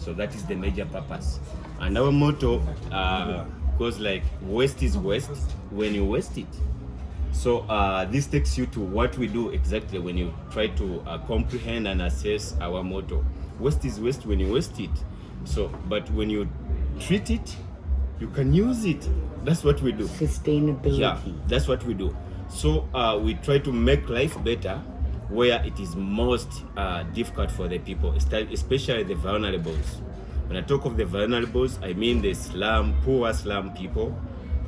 So that is the major purpose. And our motto goes like, waste is waste when you waste it. So this takes you to what we do exactly when you try to comprehend and assess our motto. Waste is waste when you waste it. So, but when you treat it, you can use it. That's what we do. Sustainability. Yeah, that's what we do. So we try to make life better where it is most difficult for the people, especially the vulnerables. When I talk of the vulnerables, I mean the poor slum people,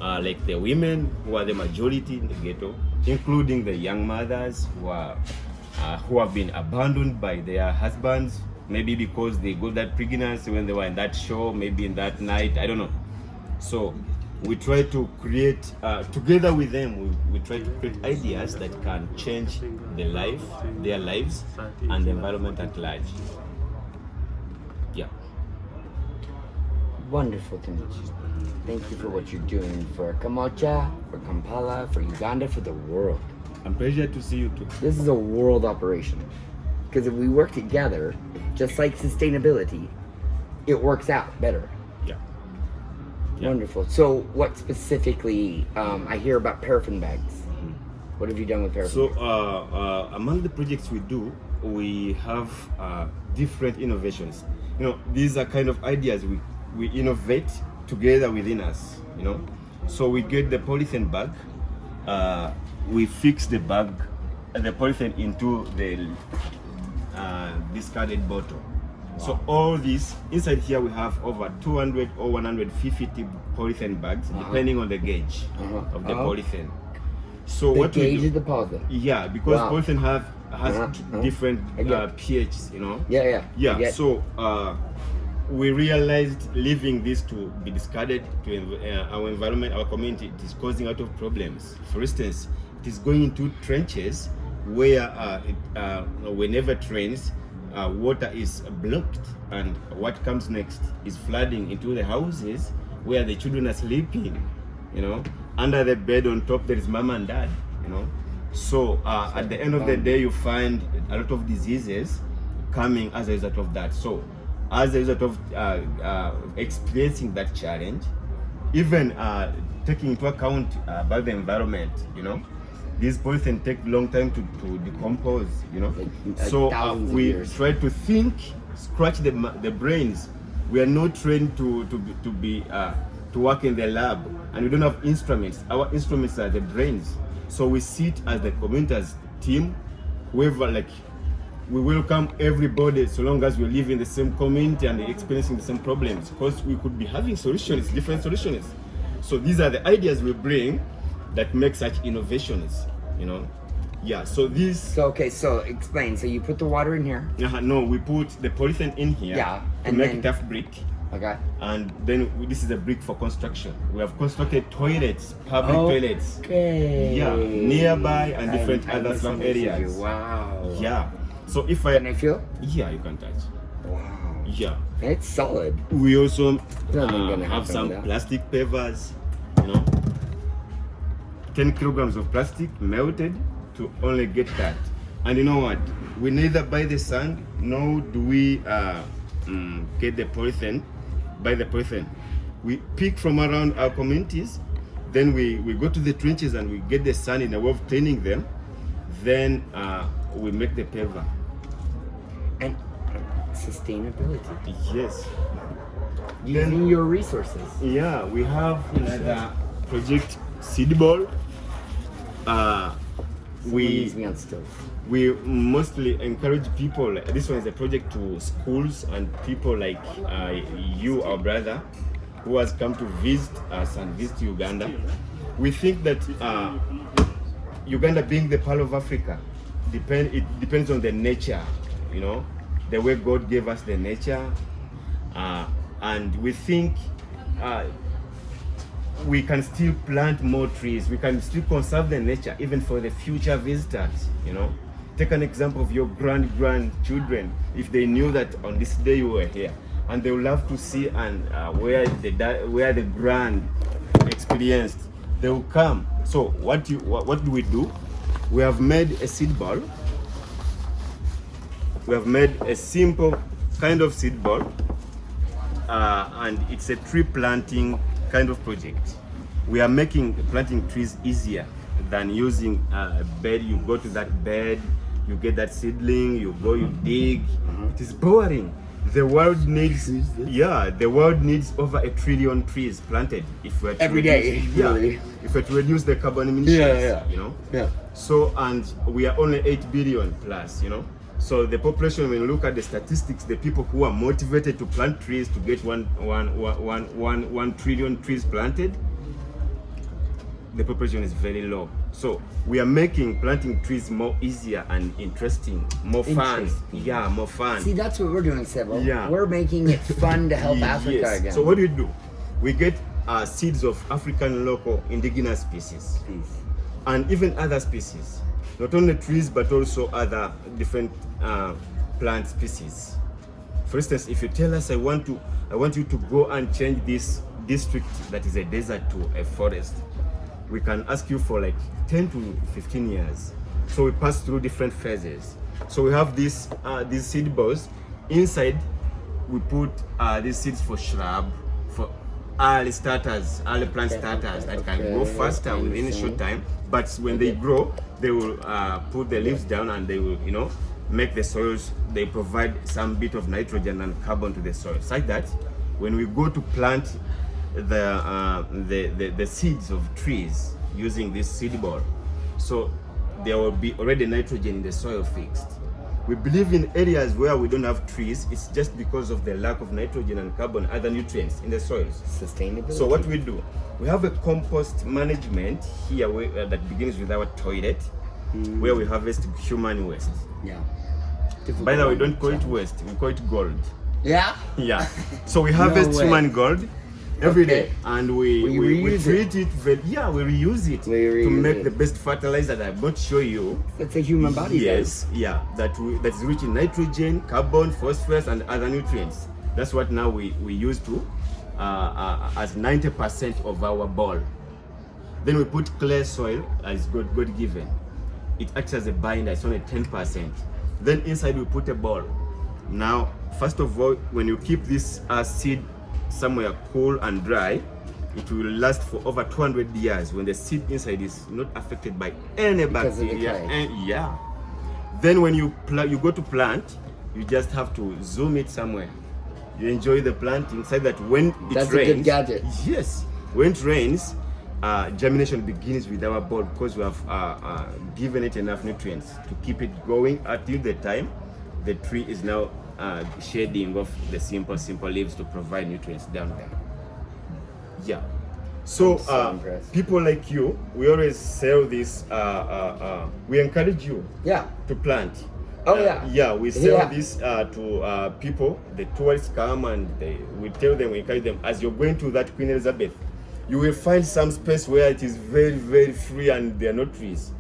like the women who are the majority in the ghetto, including the young mothers who have been abandoned by their husbands, maybe because they got that pregnancy when they were in that show, maybe in that night, I don't know. So we try to create, together with them, we try to create ideas that can change their lives, and the environment at large. Yeah. Wonderful to meet you. Thank you for what you're doing for Kamocha, for Kampala, for Uganda, for the world. I'm pleased to see you too. This is a world operation. Because if we work together, just like sustainability, it works out better. Yeah. Wonderful. So what specifically, I hear about paraffin bags. Mm-hmm. What have you done with paraffin bags? So among the projects we do, we have different innovations. You know, these are kind of ideas we innovate together within us, you know. So we get the polythene bag, we fix the polythene into the discarded bottle. Wow. So all this, inside here we have over 200 or 150 polythene bags, depending on the gauge of the polythene. So the what gauge we do, is the polythene? Yeah, because polythene has different pHs, you know? Yeah. So we realized leaving this to be discarded to our environment, our community, it is causing a lot of problems. For instance, it is going into trenches where whenever it rains, water is blocked, and what comes next is flooding into the houses where the children are sleeping, you know. Under the bed on top there is mama and dad, you know. So at the end of the day you find a lot of diseases coming as a result of that. So as a result of experiencing that challenge, even taking into account about the environment, you know, these polythene take long time to decompose, you know. So we try to think, scratch the brains. We are not trained to work in the lab, and we don't have instruments. Our instruments are the brains. So we sit as the community's team, whoever, like, we welcome everybody so long as we live in the same community and experiencing the same problems, because we could be having solutions, different solutions. So these are the ideas we bring that make such innovations, you know. Yeah, so this... So explain. So you put the water in here? No, we put the polythene in here to make it tough brick. Okay. And then this is a brick for construction. We have constructed toilets, public toilets. Okay. Yeah, nearby and different other slum areas. Wow. Yeah. So if Can I feel? Yeah, you can touch. Wow. Yeah. It's solid. We also gonna have some plastic pavers, you know. 10 kilograms of plastic melted to only get that. And you know what? We neither buy the sand, nor do we get the polythene, buy the polythene. We pick from around our communities, then we go to the trenches and we get the sand in a way of cleaning them. Then we make the paver. And sustainability. Yes. Using your resources. Yeah, we have the project Seed Ball. We mostly encourage people. This one is a project to schools and people like you, our brother, who has come to visit us and visit Uganda. We think that Uganda, being the Pearl of Africa, it depends on the nature, you know, the way God gave us the nature, and we think we can still plant more trees. We can still conserve the nature even for the future visitors, you know. Take an example of your grandchildren. If they knew that on this day you were here, and they would love to see and where the grand experienced, they will come. So what do we do? We have made a seed ball. We have made a simple kind of seed ball. it's a tree planting kind of project. We are making planting trees easier than using a bed. You go to that bed, you get that seedling, you go, you dig. It is boring. The world needs, the world needs over 1 trillion trees planted if we're to every day. If we're to reduce the carbon emissions, you know. So, and we are only 8 billion plus, you know. So the population, when you look at the statistics, the people who are motivated to plant trees to get 1 trillion trees planted, the population is very low. So we are making planting trees more easier and interesting, more fun. Yeah, more fun. See, that's what we're doing, Sybil. Yeah. We're making it fun to help Africa again. So what do? We get seeds of African local indigenous species. And even other species. Not only trees, but also other different plant species. For instance, if you tell us, I want you to go and change this district that is a desert to a forest, we can ask you for like 10 to 15 years. So we pass through different phases. So we have these seed balls. Inside, we put these seeds for shrub, for early plant starters that can grow faster within a short time. But when they grow, they will put the leaves down and they will, you know, make the soils. They provide some bit of nitrogen and carbon to the soil, such that when we go to plant the seeds of trees using this seed ball, so there will be already nitrogen in the soil fixed. We believe in areas where we don't have trees, it's just because of the lack of nitrogen and carbon, other nutrients in the soils. Sustainability. So what we do, we have a compost management here that begins with our toilet, where we harvest human waste. By the way, we don't call it waste, we call it gold. Yeah? Yeah. So we harvest human gold every day, and we treat it we reuse it to make the best fertilizer that I'm going to show you. That's a human body. Yes, that's rich in nitrogen, carbon, phosphorus, and other nutrients. That's what now we use to as 90% of our bowl. Then we put clay soil as God given. It acts as a binder, it's only 10%. Then inside we put a ball. Now, first of all, when you keep this seed somewhere cool and dry, it will last for over 200 years when the seed inside is not affected by any bacteria. Then when you go to plant, you just have to zoom it somewhere. You enjoy the planting, so that when it rains, a good gadget. Yes, when it rains, germination begins with our bulb, because we have given it enough nutrients to keep it going until the time the tree is now shading off the simple leaves to provide nutrients down there. So people like you, we always sell this. We encourage you to plant. We sell this to people. The tourists come and we tell them, we encourage them, as you're going to that Queen Elizabeth, you will find some space where it is very, very free and there are no trees.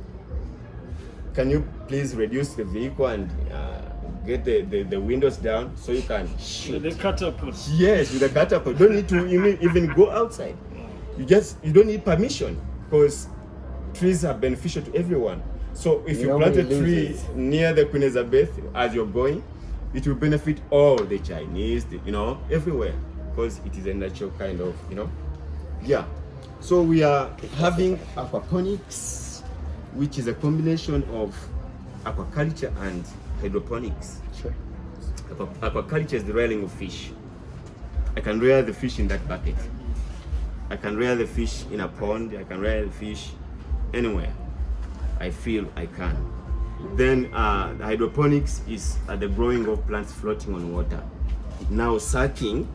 Can you please reduce the vehicle and get the windows down so you can shoot? With the catapult. Yes, with the catapult. Don't need to even go outside. You don't need permission, because trees are beneficial to everyone. So if you plant a tree near the Queen Elizabeth as you're going, it will benefit all the Chinese, everywhere, because it is a natural kind of, So we are having aquaponics, which is a combination of aquaculture and hydroponics. Sure. Aquaculture is the rearing of fish. I can rear the fish in that bucket. I can rear the fish in a pond. I can rear the fish anywhere I feel I can. Then the hydroponics is the growing of plants floating on water. Now sucking,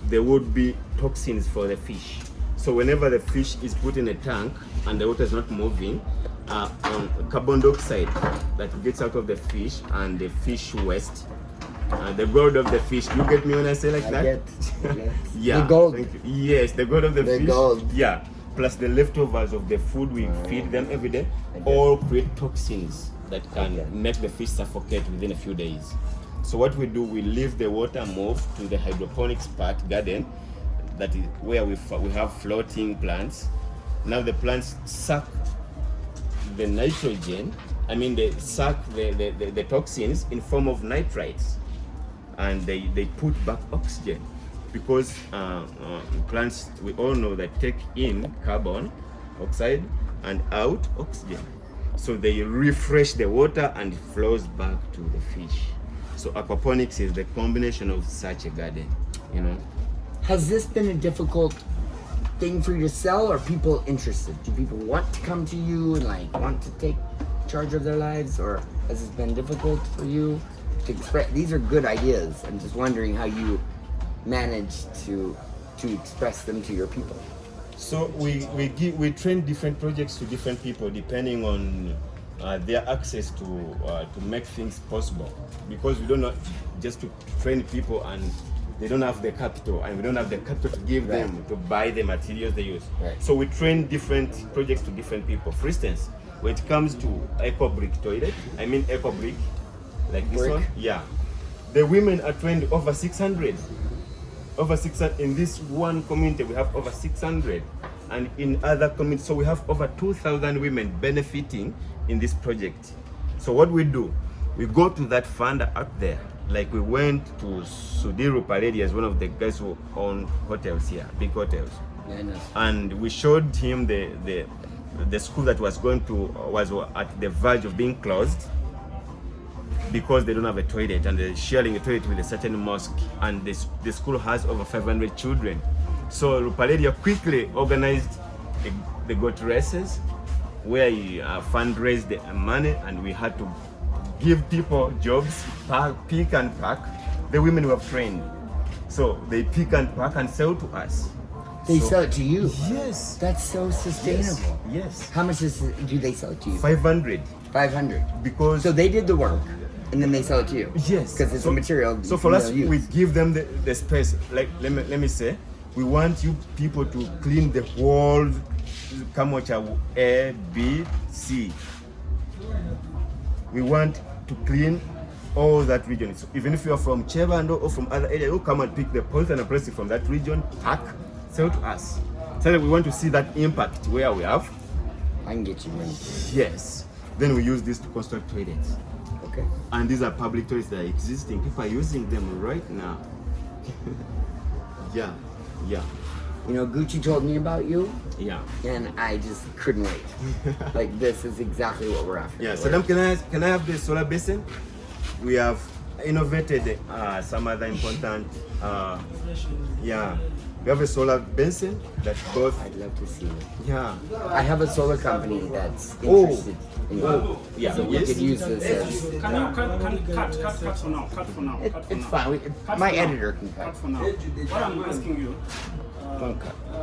there would be toxins for the fish. So whenever the fish is put in a tank and the water is not moving, carbon dioxide that gets out of the fish and the fish waste, the gold of the fish. You get me when I say like that? The gold. Thank you. Yes, the gold of the fish. Gold. Yeah, plus the leftovers of the food we feed them every day, all create toxins that can make the fish suffocate within a few days. So what we do, we leave the water move to the hydroponics garden. That is where we have floating plants. Now the plants suck the nitrogen. They suck the toxins in form of nitrites, and they put back oxygen. because plants, we all know that take in carbon oxide and out oxygen. So they refresh the water and it flows back to the fish. So aquaponics is the combination of such a garden, you know. Has this been a difficult thing for you to sell, or people interested? Do people want to come to you and like want to take charge of their lives, or has it been difficult for you to express? These are good ideas. I'm just wondering how you manage to express them to your people. So we train different projects to different people depending on their access to make things possible, because we don't know just to train people and they don't have the capital, and we don't have the capital to give them to buy the materials they use. Right. So we train different projects to different people. For instance, when it comes to eco brick toilet, I mean eco brick, like this one, yeah, the women are trained over 600. Over 600 in this one community. We have over 600, and in other communities, so we have over 2,000 women benefiting in this project. So what we do, we go to that funder out there. Like we went to Sudiru Paledi as one of the guys who own hotels here, big hotels. Yeah, I know. And we showed him the school that was at the verge of being closed because they don't have a toilet, and they're sharing a toilet with a certain mosque, and the school has over 500 children. So Rupaledia quickly organized the goat races where he fundraised the money, and we had to give people jobs, pick and pack. The women were trained, so they pick and pack and sell to us. They sell it to you? Yes. That's so sustainable. Yes. How much do they sell it to you? 500. 500. Because so they did the work, and then they sell it to you. Yes. Because it's a material. So for us, use. we give them the space. Like let me say, we want you people to clean the whole Kamocha A, B, C. We want to clean all that region. So even if you are from Chebando or from other areas, you come and pick the poison and plastic from that region, pack, sell to us. So that we want to see that impact where we have. I can get you money. Yes. Then we use this to construct toilets. Okay. And these are public toilets that are existing. People are using them right now. Yeah. You know, Gucci told me about you. Yeah. And I just couldn't wait. Like, this is exactly what we're after. Yeah. Saddam, can I have the solar basin? We have innovated some other important. Yeah. We have a solar basin that both. I'd love to see it. Yeah. I have a solar company that's interested in you. Yeah. So we could use this as. Can you cut for now? Cut for now. It's fine. My editor can cut. Cut for now. What I'm asking you. Don't cut.